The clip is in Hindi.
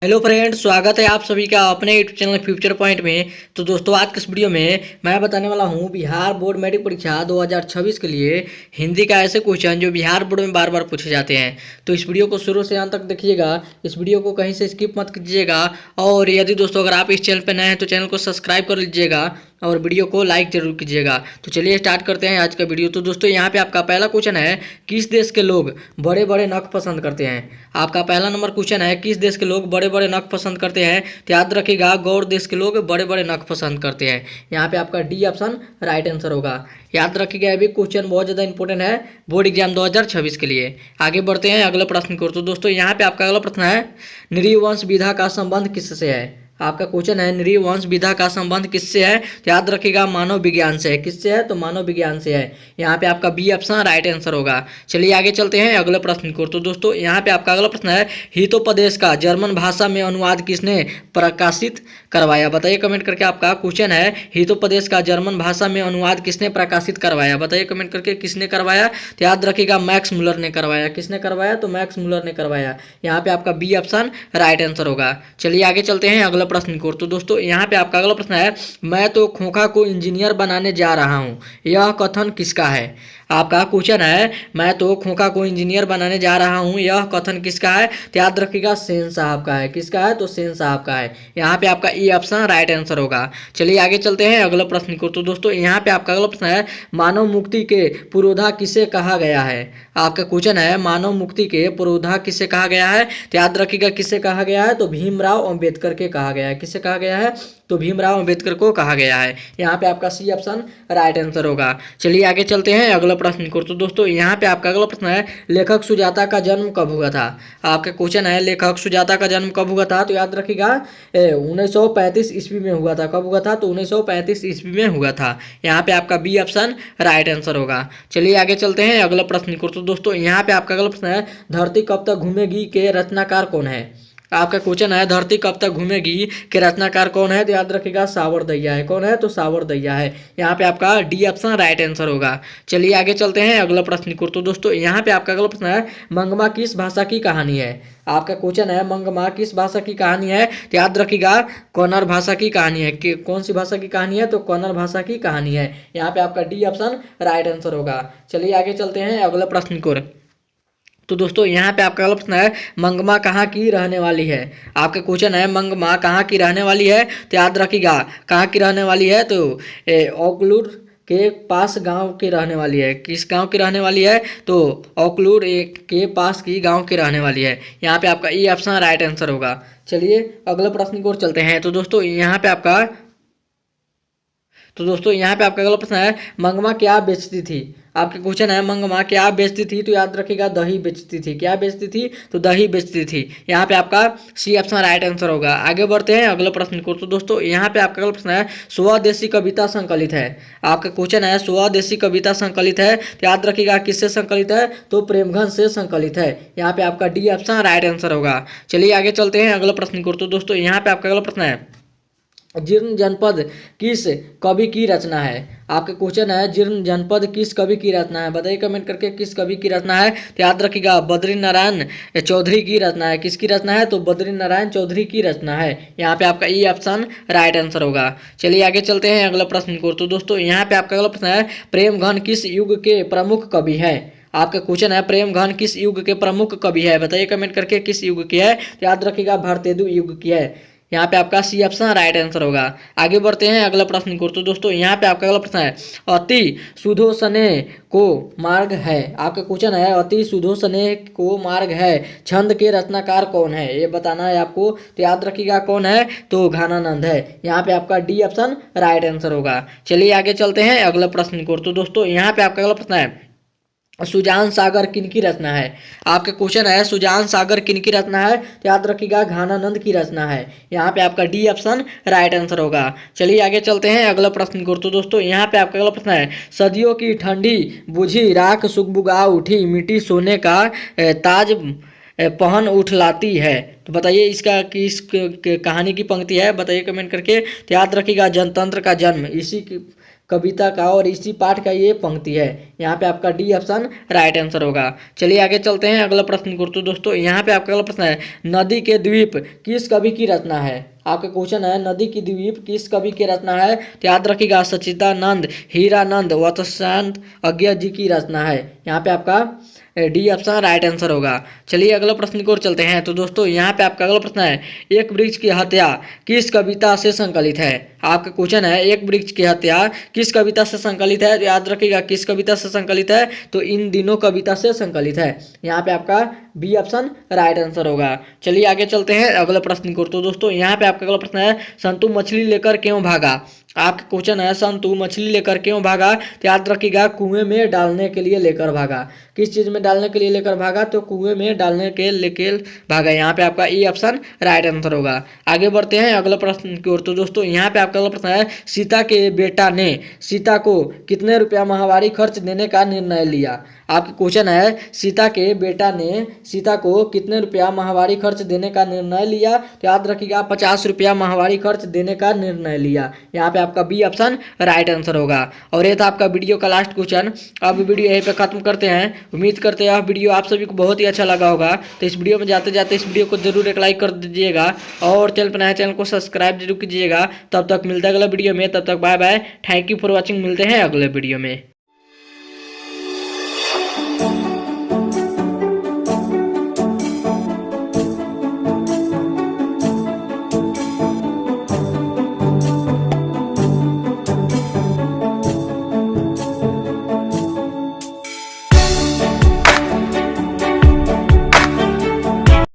हेलो फ्रेंड्स, स्वागत है आप सभी का अपने यूट्यूब चैनल फ्यूचर पॉइंट में। तो दोस्तों, आज के इस वीडियो में मैं बताने वाला हूं बिहार बोर्ड मैट्रिक परीक्षा 2026 के लिए हिंदी का ऐसे क्वेश्चन जो बिहार बोर्ड में बार बार पूछे जाते हैं। तो इस वीडियो को शुरू से अंत तक देखिएगा, इस वीडियो को कहीं से स्किप मत कीजिएगा। और यदि दोस्तों अगर आप इस चैनल पर नए हैं तो चैनल को सब्सक्राइब कर लीजिएगा और वीडियो को लाइक जरूर कीजिएगा। तो चलिए स्टार्ट करते हैं आज का वीडियो। तो दोस्तों, यहाँ पे आपका पहला क्वेश्चन है, किस देश के लोग बड़े बड़े नख पसंद करते हैं। आपका पहला नंबर क्वेश्चन है, किस देश के लोग बड़े बड़े नख पसंद करते हैं। तो याद रखिएगा, गौर देश के लोग बड़े बड़े नख पसंद करते हैं। यहाँ पे आपका डी ऑप्शन राइट आंसर होगा। याद रखिएगा, ये भी क्वेश्चन बहुत ज़्यादा इंपॉर्टेंट है बोर्ड एग्जाम 2026 के लिए। आगे बढ़ते हैं अगले प्रश्न की ओर। तो दोस्तों, यहाँ पे आपका अगला प्रश्न है, नृवंश विधा का संबंध किससे है। आपका क्वेश्चन है, नृवंश विधा का संबंध किससे है। तो याद रखिएगा, मानव विज्ञान से है। किससे है? तो मानव विज्ञान से है। यहाँ पे आपका बी ऑप्शन राइट आंसर होगा। चलिए आगे चलते हैं अगले प्रश्न की ओर। तो दोस्तों, यहाँ पे आपका अगला प्रश्न है, हितोपदेश का जर्मन भाषा में अनुवाद किसने प्रकाशित करवाया। बताइए कमेंट करके। आपका क्वेश्चन है, हितोपदेश का जर्मन भाषा में अनुवाद किसने प्रकाशित करवाया। बताइए कमेंट करके, किसने करवाया। तो याद रखिएगा, मैक्स मुलर ने करवाया। किसने करवाया? तो मैक्स मुलर ने करवाया। यहाँ पे आपका बी ऑप्शन राइट आंसर होगा। चलिए आगे चलते हैं अगला प्रश्न की ओर। तो दोस्तों, यहाँ पे आपका अगला प्रश्न है, मैं तो खोखा को इंजीनियर बनाने जा रहा हूँ, यह कथन किसका है। आपका क्वेश्चन है, मैं तो खोखा को इंजीनियर बनाने जा रहा हूँ, यह कथन किसका है। तो याद रखिएगा, सेन साहब का है। किसका है? तो सेन साहब का है। यहाँ पे आपका ई ऑप्शन राइट आंसर होगा। चलिए आगे चलते हैं अगले प्रश्न को। तो दोस्तों, यहाँ पे आपका अगला प्रश्न है, मानव मुक्ति के पुरोधा किसे कहा गया है। आपका क्वेश्चन है, मानव मुक्ति के पुरोधा किसे कहा गया है। तो याद रखिएगा, किसे कहा गया है। तो भीमराव अंबेडकर के कहा गया है। किसे कहा गया है? तो भीमराव अंबेडकर को कहा गया है। यहाँ पे आपका सी ऑप्शन राइट आंसर होगा। चलिए आगे चलते हैं अगला प्रश्न को। तो दोस्तों, यहाँ पे आपका अगला प्रश्न है, लेखक सुजाता का जन्म कब हुआ था। आपका क्वेश्चन है, लेखक सुजाता का जन्म कब हुआ था। तो याद रखिएगा, 1935 ईस्वी में हुआ था। कब हुआ था? तो 1935 ईस्वी में हुआ था। यहाँ पे आपका बी ऑप्शन राइट आंसर होगा। चलिए आगे चलते हैं अगला प्रश्न को। तो दोस्तों, यहाँ पे आपका अगला प्रश्न है, धरती कब तक घूमेगी के रचनाकार कौन है। आपका क्वेश्चन है, धरती कब तक घूमेगी के रचनाकार कौन है। तो याद रखिएगा, सावरदैया है। कौन है? तो सावरदैया है। यहाँ पे आपका डी ऑप्शन राइट आंसर होगा। चलिए आगे चलते हैं अगला प्रश्न को। तो दोस्तों, यहाँ पे आपका अगला प्रश्न है, मंगमा किस भाषा की कहानी है। आपका क्वेश्चन है, मंगमा किस भाषा की कहानी है। तो याद रखिएगा, कन्नड़ भाषा की कहानी है। कि कौन सी भाषा की कहानी है। तो कन्नड़ भाषा की कहानी है। यहाँ पे आपका डी ऑप्शन राइट आंसर होगा। चलिए आगे चलते हैं अगला प्रश्न को। तो दोस्तों, यहाँ पे आपका अगला प्रश्न है, मंगमा कहाँ की रहने वाली है। आपका क्वेश्चन है, मंगमा कहाँ की रहने वाली है। तो याद रखिएगा, कहाँ की रहने वाली है। तो ओकलूर के पास गांव की रहने वाली है। किस गांव की रहने वाली है। तो ओकलूर के पास की गांव की रहने वाली है। यहाँ पे आपका ई ऑप्शन राइट आंसर होगा। चलिए अगले प्रश्न की ओर चलते हैं। तो दोस्तों, यहाँ पे आपका अगला प्रश्न है, मंगमा क्या बेचती थी। आपके क्वेश्चन है, मंगमा क्या बेचती थी। तो याद रखिएगा, दही बेचती थी। क्या बेचती थी। तो दही बेचती थी। यहाँ पे आपका सी ऑप्शन राइट आंसर होगा। आगे बढ़ते हैं अगले प्रश्न को। तो दोस्तों, यहाँ पे आपका अगला प्रश्न है, स्वदेशी कविता संकलित है। आपका क्वेश्चन है, स्वदेशी कविता संकलित है। तो याद रखिएगा, किससे संकलित है। तो प्रेमघन से संकलित है। यहाँ पे आपका डी ऑप्शन राइट आंसर होगा। चलिए आगे चलते हैं अगले प्रश्न को। तो दोस्तों, यहाँ पे आपका अगला प्रश्न है, जीर्ण जनपद किस कवि की रचना है। आपका क्वेश्चन है, जीर्ण जनपद किस कवि की रचना है। बताइए कमेंट करके, किस कवि की रचना है। तो याद रखिएगा, बद्री नारायण चौधरी की रचना है। किसकी रचना है। तो बद्री नारायण चौधरी की रचना है। यहाँ पे आपका ई ऑप्शन राइट आंसर होगा। चलिए आगे चलते हैं अगला प्रश्न को। तो दोस्तों, यहाँ पे आपका अगला प्रश्न है, प्रेमघन किस युग के प्रमुख कवि है। आपका क्वेश्चन है, प्रेमघन किस युग के प्रमुख कवि है। बताइए कमेंट करके, किस युग की है। तो याद रखिएगा, भारतेंदु युग की है। यहाँ पे आपका सी ऑप्शन राइट आंसर होगा। आगे बढ़ते हैं अगला प्रश्न को। तो दोस्तों, यहाँ पे आपका अगला प्रश्न है, अति सुधोषने को मार्ग है। आपका क्वेश्चन है, अति सुधोषने को मार्ग है, छंद के रचनाकार कौन है, ये बताना है आपको। तो याद रखिएगा, कौन है। तो घानानंद है। यहाँ पे आपका डी ऑप्शन राइट आंसर होगा। चलिए आगे चलते हैं अगला प्रश्न को। तो दोस्तों, यहाँ पे आपका अगला प्रश्न है, सुजान सागर किनकी रचना है। आपका क्वेश्चन है, सुजान सागर किनकी रचना है। तो याद रखिएगा, घानानंद की रचना है। यहाँ पे आपका डी ऑप्शन राइट आंसर होगा। चलिए आगे चलते हैं अगला प्रश्न को। तो दोस्तों, यहाँ पे आपका अगला प्रश्न है, सदियों की ठंडी बुझी राख सुगबुगा उठी मिट्टी सोने का ताज पहन उठलाती है। तो बताइए, इसका किस कहानी की पंक्ति है। बताइए कमेंट करके। तो याद रखिएगा, जनतंत्र का जन्म इसी की कविता का और इसी पाठ का ये पंक्ति है। यहाँ पे आपका डी ऑप्शन राइट आंसर होगा। चलिए आगे चलते हैं अगला प्रश्न को। तो दोस्तों यहाँ पे आपका अगला प्रश्न है, नदी के द्वीप किस कवि की रचना है? आपका क्वेश्चन है, नदी की द्वीप किस कवि की रचना है? तो याद रखिएगा, सच्चिदानंद हीरानंद वत्सानंद अज्ञा जी की रचना है। यहाँ पे आपका डी ऑप्शन राइट आंसर होगा। चलिए अगला प्रश्न की ओर चलते हैं। तो दोस्तों यहाँ पे आपका अगला प्रश्न है, एक वृक्ष की हत्या किस कविता से संकलित है? आपका क्वेश्चन है, एक वृक्ष की हत्या किस कविता से संकलित है? तो याद रखिएगा, किस कविता से संकलित है? तो इन दिनों कविता से संकलित है। यहाँ पे आपका बी ऑप्शन राइट आंसर होगा। चलिए आगे चलते हैं अगले प्रश्न की ओर। तो दोस्तों यहाँ पे आपका अगला प्रश्न है, संतु मछली लेकर क्यों भागा? आपका क्वेश्चन है, संतु मछली लेकर क्यों भागा? तो याद रखिएगा, कुएं में डालने के लिए लेकर भागा। किस चीज में डालने के लिए लेकर भागा? तो कुएं में डालने के लेकर भागा। यहाँ पे आपका ई ऑप्शन राइट आंसर होगा। आगे बढ़ते हैं अगला प्रश्न की ओर। तो दोस्तों यहाँ पे आपका अगला प्रश्न है, सीता के बेटा ने सीता को कितने रुपया माहवारी खर्च देने का निर्णय लिया? आपका क्वेश्चन है, सीता के बेटा ने सीता को कितने रुपया माहवारी खर्च देने का निर्णय लिया? तो याद रखिएगा, 50 रुपया माहवारी खर्च देने का निर्णय लिया। यहाँ पे आपका बी ऑप्शन राइट आंसर होगा। और ये था आपका वीडियो का लास्ट क्वेश्चन। अब वीडियो यहीं पे खत्म करते हैं। उम्मीद करते हैं वीडियो आप सभी को बहुत ही अच्छा लगा होगा। तो इस वीडियो में जाते जाते इस वीडियो को जरूर एक लाइक कर दीजिएगा और चैनल पर नया चैनल को सब्सक्राइब जरूर कीजिएगा। तब तक मिलता है अगला वीडियो में, तब तक bye bye, thank you for watching. मिलते हैं अगले वीडियो में।